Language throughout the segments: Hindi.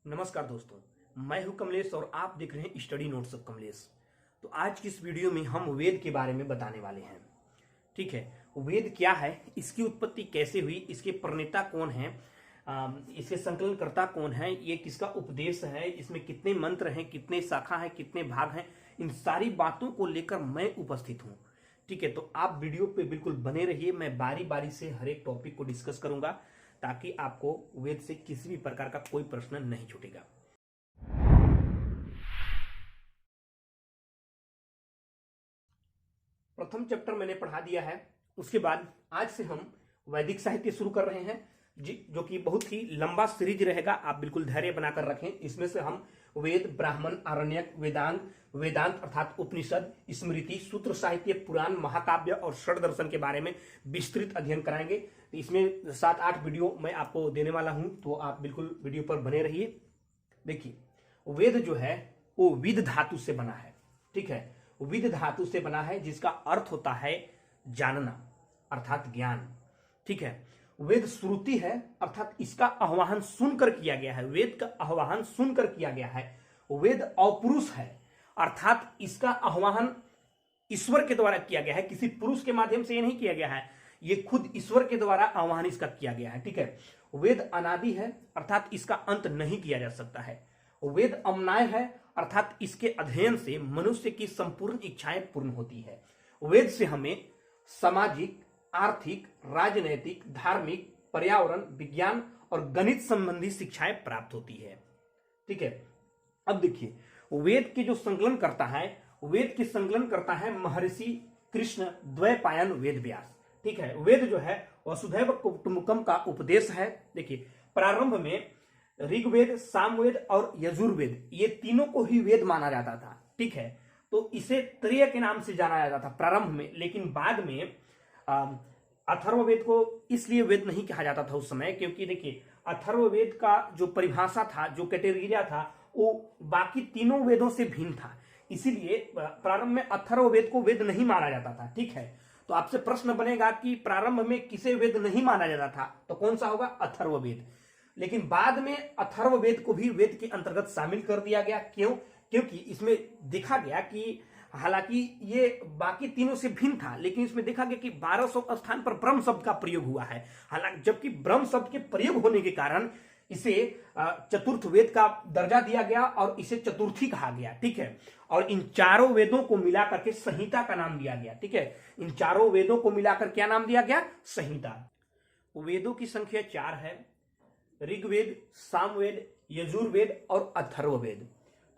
नमस्कार दोस्तों, मैं हूं कमलेश और आप देख रहे हैं स्टडी नोट्स ऑफ कमलेश। तो आज की इस वीडियो में हम वेद के बारे में बताने वाले हैं। ठीक है, वेद क्या है, इसकी उत्पत्ति कैसे हुई, इसके प्रणेता कौन है, इसके संकलनकर्ता कौन है, ये किसका उपदेश है, इसमें कितने मंत्र हैं, कितने शाखा हैं, कितने भाग हैं, इन सारी बातों को लेकर मैं उपस्थित हूं। ठीक है, तो आप वीडियो पे बिल्कुल बने रहिए। मैं बारी बारी से हर एक टॉपिक को डिस्कस करूंगा ताकि आपको वेद से किसी भी प्रकार का कोई प्रश्न नहीं छूटेगा। प्रथम चैप्टर मैंने पढ़ा दिया है। उसके बाद आज से हम वैदिक साहित्य शुरू कर रहे हैं जो कि बहुत ही लंबा सीरीज रहेगा। आप बिल्कुल धैर्य बनाकर रखें। इसमें से हम वेद, ब्राह्मण, आरण्यक, वेदांत अर्थात उपनिषद, स्मृति, सूत्र साहित्य, पुराण, महाकाव्य और षड दर्शन के बारे में विस्तृत अध्ययन कराएंगे। इसमें 7-8 वीडियो मैं आपको देने वाला हूं, तो आप बिल्कुल वीडियो पर बने रहिए। देखिए, वेद जो है वो विद धातु से बना है। ठीक है, विद धातु से बना है जिसका अर्थ होता है जानना अर्थात ज्ञान। ठीक है, वेद श्रुति है अर्थात इसका आह्वान सुनकर किया गया है। वेद का आह्वान सुनकर किया गया है। वेद अपरुष है अर्थात इसका आह्वान ईश्वर के द्वारा किया गया है, किसी पुरुष के माध्यम से ये नहीं किया गया है, ये खुद ईश्वर के द्वारा आह्वान इसका किया गया है। ठीक है, वेद अनादि है अर्थात इसका अंत नहीं किया जा सकता है। वेद अमनाय है अर्थात इसके अध्ययन से मनुष्य की संपूर्ण इच्छाएं पूर्ण होती है। वेद से हमें सामाजिक, आर्थिक, राजनैतिक, धार्मिक, पर्यावरण, विज्ञान और गणित संबंधी शिक्षाएं प्राप्त होती है। ठीक है, अब देखिए, वेद के जो संकलन करता है, वेद के संकलन करता है महर्षि कृष्ण द्वैपायन वेद व्यास। ठीक है, वेद जो है वसुधैव कुटुंबकम का उपदेश है। देखिए, प्रारंभ में ऋग्वेद, सामवेद और यजुर्वेद ये तीनों को ही वेद माना जाता था। ठीक है, तो इसे त्रय के नाम से जाना जाता था प्रारंभ में, लेकिन बाद में अथर्ववेद को इसलिए वेद नहीं कहा जाता था उस समय, क्योंकि देखिए अथर्ववेद का जो परिभाषा था, जो कैटेगरिया था, वो बाकी तीनों वेदों से भिन्न था। इसीलिए प्रारंभ में अथर्ववेद को वेद नहीं माना जाता था। ठीक है, तो आपसे प्रश्न बनेगा कि प्रारंभ में किसे वेद नहीं माना जाता था, तो कौन सा होगा? अथर्ववेद। लेकिन बाद में अथर्ववेद को भी वेद के अंतर्गत शामिल कर दिया गया। क्यों? क्योंकि इसमें देखा गया कि हालांकि ये बाकी तीनों से भिन्न था, लेकिन इसमें देखा गया कि 1200 स्थान पर ब्रह्म शब्द का प्रयोग हुआ है। हालांकि जबकि ब्रह्म शब्द के प्रयोग होने के कारण इसे चतुर्थ वेद का दर्जा दिया गया और इसे चतुर्थी कहा गया। ठीक है, और इन चारों वेदों को मिलाकर के संहिता का नाम दिया गया। ठीक है, इन चारों वेदों को मिलाकर क्या नाम दिया गया? संहिता। वेदों की संख्या 4 है, ऋग्वेद, सामवेद, यजुर्वेद और अथर्ववेद।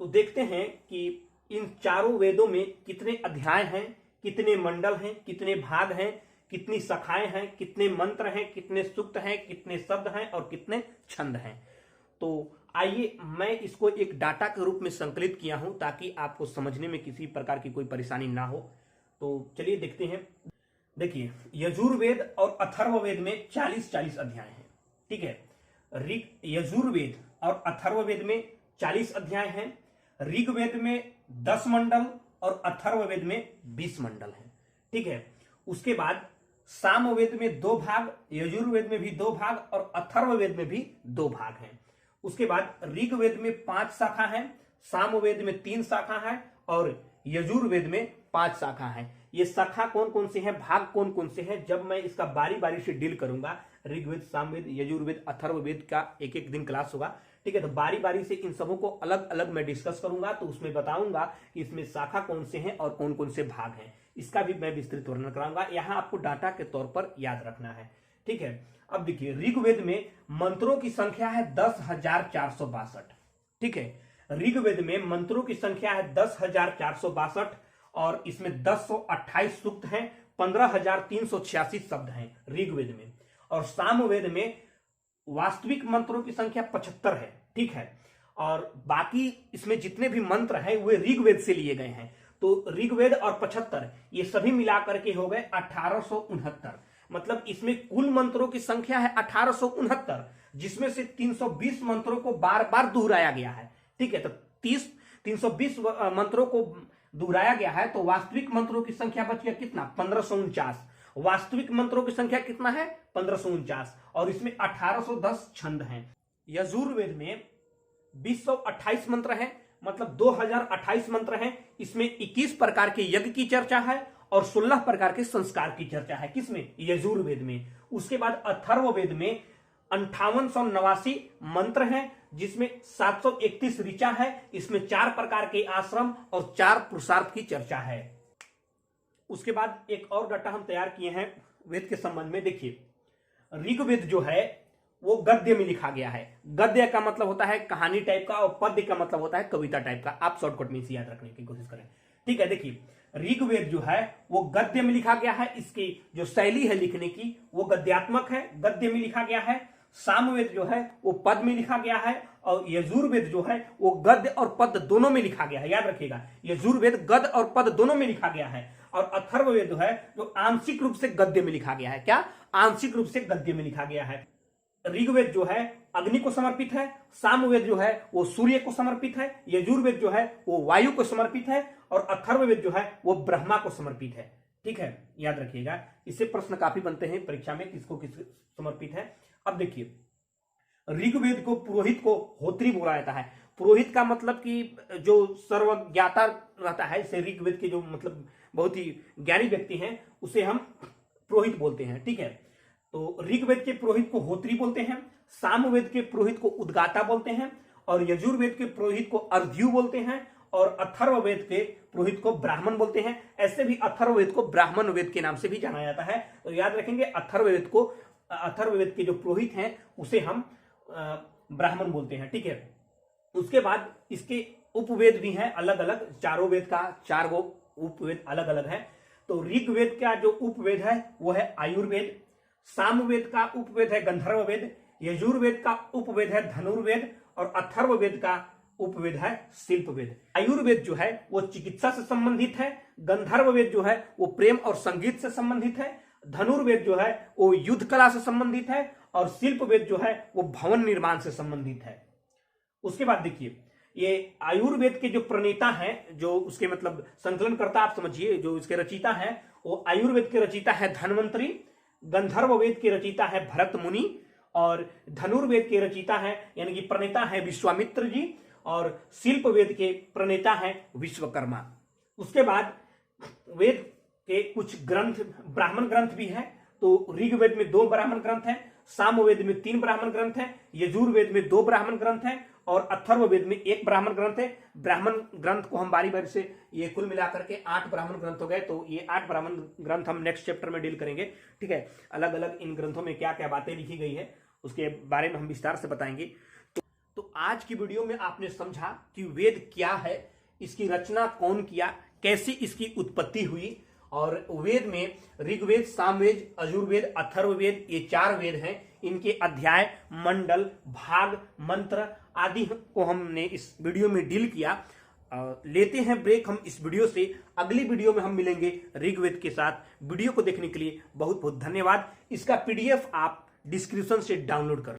तो देखते हैं कि इन चारों वेदों में कितने अध्याय हैं, कितने मंडल हैं, कितने भाग हैं, कितनी शाखाएं हैं, कितने मंत्र हैं, कितने सूक्त हैं, कितने शब्द हैं और कितने छंद हैं। तो आइए मैं इसको एक डाटा के रूप में संकलित किया हूं ताकि आपको समझने में किसी प्रकार की कोई परेशानी ना हो। तो चलिए देखते हैं। देखिए, यजुर्वेद और अथर्ववेद में 40-40 अध्याय हैं। ठीक है, यजुर्वेद और अथर्ववेद में 40 अध्याय हैं, ऋग्वेद में 10 मंडल और अथर्ववेद में 20 मंडल हैं। ठीक है, उसके बाद सामवेद में 2 भाग, यजुर्वेद में भी 2 भाग और अथर्ववेद में भी 2 भाग हैं। उसके बाद ऋग्वेद में 5 शाखा है, सामवेद में 3 शाखा है और यजुर्वेद में 5 शाखा है। ये शाखा कौन कौन से हैं, भाग कौन कौन से हैं, जब मैं इसका बारी बारी से डील करूंगा, ऋग्वेद, सामवेद, यजुर्वेद, अथर्ववेद का एक दिन क्लास होगा। ठीक है, तो बारी बारी से इन सबों को अलग अलग मैं डिस्कस करूंगा, तो उसमें बताऊंगा कि इसमें शाखा कौन से हैं और कौन कौन से भाग हैं। इसका भी मैं विस्तृत वर्णन कराऊंगा। यहां आपको डाटा के तौर पर याद रखना है। ठीक है, अब देखिए, ऋग्वेद में मंत्रों की संख्या है 10,462। ठीक है, ऋग्वेद में मंत्रों की संख्या है 10,462 और इसमें 1028 सूक्त हैं, 15,386 शब्द हैं ऋग्वेद में। और सामवेद में वास्तविक मंत्रों की संख्या 75 है। ठीक है, और बाकी इसमें जितने भी मंत्र हैं वे ऋग्वेद से लिए गए हैं। तो ऋग्वेद और 75 ये सभी मिलाकर के हो गए 1869। मतलब इसमें कुल मंत्रों की संख्या है 1869, जिसमें से 320 मंत्रों को बार बार दोहराया गया है। ठीक है, तो 320 मंत्रों को दोहराया गया है, तो वास्तविक मंत्रों की संख्या बच गया कितना? 1549। वास्तविक मंत्रों की संख्या कितना है? 1549, और इसमें 1810 छंद हैं। यजुर्वेद में 2028 मंत्र हैं, मतलब 2028 मंत्र हैं। इसमें 21 प्रकार के यज्ञ की चर्चा है और 16 प्रकार के संस्कार की चर्चा है। किसमें? यजुर्वेद में। उसके बाद अथर्ववेद में 5889 मंत्र हैं, जिसमें 731 ऋचा है। इसमें 4 प्रकार के आश्रम और 4 पुरुषार्थ की चर्चा है। उसके बाद एक और डाटा हम तैयार किए हैं वेद के संबंध में। देखिए, ऋग्वेद जो है वो गद्य में लिखा गया है। गद्य का मतलब होता है कहानी टाइप का और पद्य का मतलब होता है कविता टाइप का। आप शॉर्टकट में इसे याद रखने की कोशिश करें, ठीक है। देखिए, ऋग्वेद जो है वो गद्य में लिखा गया है। इसकी जो शैली है लिखने की वो गद्यात्मक है, गद्य में लिखा गया है। सामवेद जो है वो पद में लिखा गया है और यजुर्वेद जो है वो गद्य और पद दोनों में लिखा गया है। याद रखिएगा, यजुर्वेद गद्य और पद दोनों में लिखा गया है। और अथर्ववेद जो है जो आंशिक रूप से गद्य में लिखा गया है। क्या? आंशिक रूप से गद्य में लिखा गया है। ऋग्वेद जो है अग्नि को समर्पित है, सामवेद जो है वो सूर्य को समर्पित है, यजुर्वेद जो है वो वायु को समर्पित है और अथर्ववेद जो है वो ब्रह्मा को समर्पित है। ठीक है, याद रखिएगा। इससे प्रश्न काफी बनते हैं परीक्षा में, किसको किस समर्पित है। अब देखिए, ऋग्वेद को पुरोहित को होत्री बोला जाता है। पुरोहित का मतलब कि जो सर्वज्ञाता रहता है, इसे ऋग्वेद के जो मतलब बहुत ही ज्ञानी व्यक्ति हैं उसे हम पुरोहित बोलते हैं। ठीक है, तो ऋग्वेद के पुरोहित को होत्री बोलते हैं, सामवेद के पुरोहित को उद्गाता बोलते हैं और यजुर्वेद के पुरोहित को अर्ध्यु बोलते हैं और अथर्ववेद के पुरोहित को ब्राह्मण बोलते हैं। ऐसे भी अथर्ववेद को ब्राह्मण वेद के नाम से भी जाना जाता है। तो याद रखेंगे, अथर्ववेद के जो पुरोहित हैं उसे हम ब्राह्मण बोलते हैं। ठीक है, उसके बाद इसके उपवेद भी हैं अलग अलग। चारों वेद का 4 गो उपवेद अलग अलग है। तो ऋग्वेद का जो उपवेद है वो है आयुर्वेद, सामवेद का उपवेद है गंधर्ववेद, यजुर्वेद का उपवेद है धनुर्वेद और अथर्ववेद का उपवेद है शिल्पवेद। आयुर्वेद जो है वो चिकित्सा से संबंधित है, गंधर्ववेद जो है वो प्रेम और संगीत से संबंधित है, धनुर्वेद जो है वो युद्ध कला से संबंधित है और शिल्पवेद जो है वो भवन निर्माण से संबंधित है। उसके बाद देखिए, ये आयुर्वेद के जो प्रणेता हैं, जो उसके मतलब संकलनकर्ता आप समझिए, जो इसके रचयिता हैं, वो आयुर्वेद के रचयिता है धन्वंतरी, गंधर्ववेद के रचयिता है भरत मुनि और धनुर्वेद के रचयिता है यानी कि प्रणेता है विश्वामित्र जी और शिल्पवेद के प्रणेता है विश्वकर्मा। उसके बाद वेद के कुछ ग्रंथ ब्राह्मण ग्रंथ भी है। तो ऋग्वेद में 2 ब्राह्मण ग्रंथ हैं, सामवेद में 3 ब्राह्मण ग्रंथ हैं, यजुर्वेद में 2 ब्राह्मण ग्रंथ हैं और अथर्ववेद में 1 ब्राह्मण ग्रंथ है। ब्राह्मण ग्रंथ को हम बारी बारी से, ये कुल मिलाकर के 8 ब्राह्मण ग्रंथ हो गए। तो ये 8 ब्राह्मण ग्रंथ हम नेक्स्ट चैप्टर में डील करेंगे। ठीक है, अलग अलग इन ग्रंथों में क्या क्या बातें लिखी गई है उसके बारे में हम विस्तार से बताएंगे। तो आज की वीडियो में आपने समझा कि वेद क्या है, इसकी रचना कौन किया, कैसे इसकी उत्पत्ति हुई और वेद में ऋग्वेद, सामवेद, यजुर्वेद, अथर्ववेद, ये 4 वेद हैं। इनके अध्याय, मंडल, भाग, मंत्र आदि को हमने इस वीडियो में डील किया। लेते हैं ब्रेक हम इस वीडियो से। अगली वीडियो में हम मिलेंगे ऋग्वेद के साथ। वीडियो को देखने के लिए बहुत बहुत धन्यवाद। इसका PDF आप डिस्क्रिप्शन से डाउनलोड कर